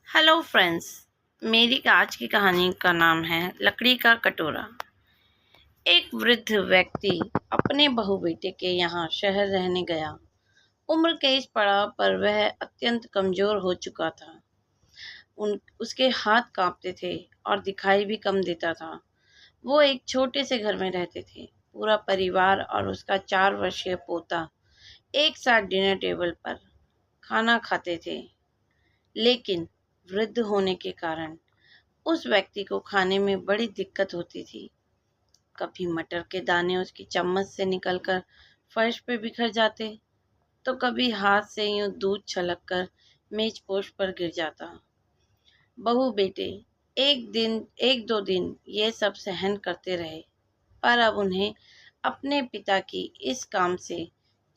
Hello friends. मेरी आज की कहानी का नाम है लकड़ी का कटोरा। एक वृद्ध व्यक्ति अपने बहू बेटे के यहाँ शहर रहने गया। उम्र के इस पड़ाव पर वह अत्यंत कमजोर हो चुका था। उसके हाथ कांपते थे और दिखाई भी कम देता था। वो एक छोटे से घर में रहते थे। पूरा परिवार और उसका 4 वर्षीय पोता एक साथ डिनर टेबल पर खाना खाते थे। लेकिन वृद्ध होने के कारण उस व्यक्ति को खाने में बड़ी दिक्कत होती थी। कभी मटर के दाने उसकी चम्मच से निकलकर फर्श पे बिखर जाते, तो कभी हाथ से यूं दूध छलककर मेजपोश पर गिर जाता। बहू बेटे एक दो दिन ये सब सहन करते रहे, पर अब उन्हें अपने पिता की इस काम से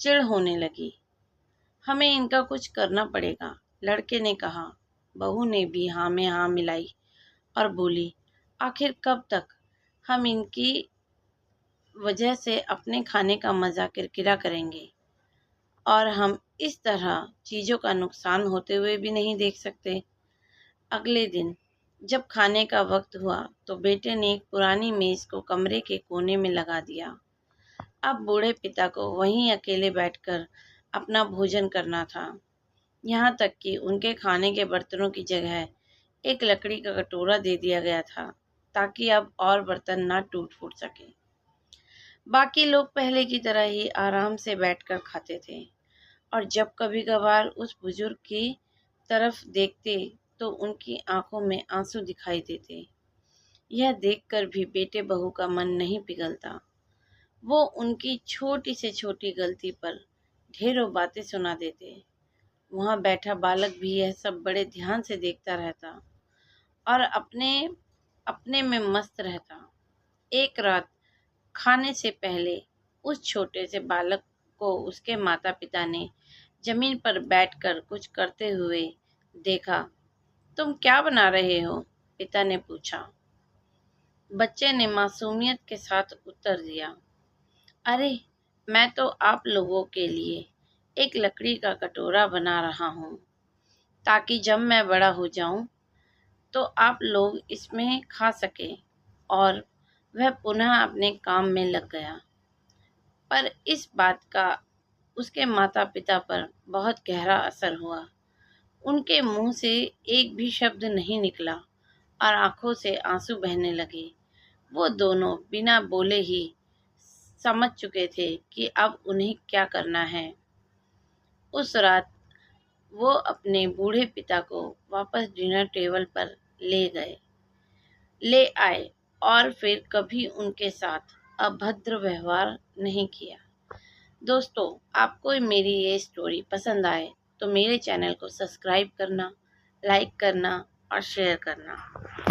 चिढ़ होने लगी। हमें इनका कुछ करना पड़ेगा, लड़के ने कहा। बहू ने भी हाँ में हाँ मिलाई और बोली, आखिर कब तक हम इनकी वजह से अपने खाने का मज़ा किरकिरा करेंगे, और हम इस तरह चीज़ों का नुकसान होते हुए भी नहीं देख सकते। अगले दिन जब खाने का वक्त हुआ तो बेटे ने एक पुरानी मेज़ को कमरे के कोने में लगा दिया। अब बूढ़े पिता को वहीं अकेले बैठकर अपना भोजन करना था। यहाँ तक कि उनके खाने के बर्तनों की जगह एक लकड़ी का कटोरा दे दिया गया था, ताकि अब और बर्तन ना टूट फूट सके। बाकी लोग पहले की तरह ही आराम से बैठकर खाते थे, और जब कभी कभार उस बुजुर्ग की तरफ देखते तो उनकी आंखों में आंसू दिखाई देते। यह देखकर भी बेटे बहू का मन नहीं पिघलता। वो उनकी छोटी से छोटी गलती पर ढेरों बातें सुना देते। वहाँ बैठा बालक भी यह सब बड़े ध्यान से देखता रहता और अपने अपने में मस्त रहता। एक रात खाने से पहले उस छोटे से बालक को उसके माता पिता ने जमीन पर बैठकर कुछ करते हुए देखा। तुम क्या बना रहे हो? पिता ने पूछा। बच्चे ने मासूमियत के साथ उत्तर दिया, अरे, मैं तो आप लोगों के लिए एक लकड़ी का कटोरा बना रहा हूँ, ताकि जब मैं बड़ा हो जाऊं तो आप लोग इसमें खा सके। और वह पुनः अपने काम में लग गया। पर इस बात का उसके माता पिता पर बहुत गहरा असर हुआ। उनके मुंह से एक भी शब्द नहीं निकला और आंखों से आंसू बहने लगे। वो दोनों बिना बोले ही समझ चुके थे कि अब उन्हें क्या करना है। उस रात वो अपने बूढ़े पिता को वापस डिनर टेबल पर ले आए और फिर कभी उनके साथ अभद्र व्यवहार नहीं किया। दोस्तों, आपको मेरी ये स्टोरी पसंद आए तो मेरे चैनल को सब्सक्राइब करना, लाइक करना और शेयर करना।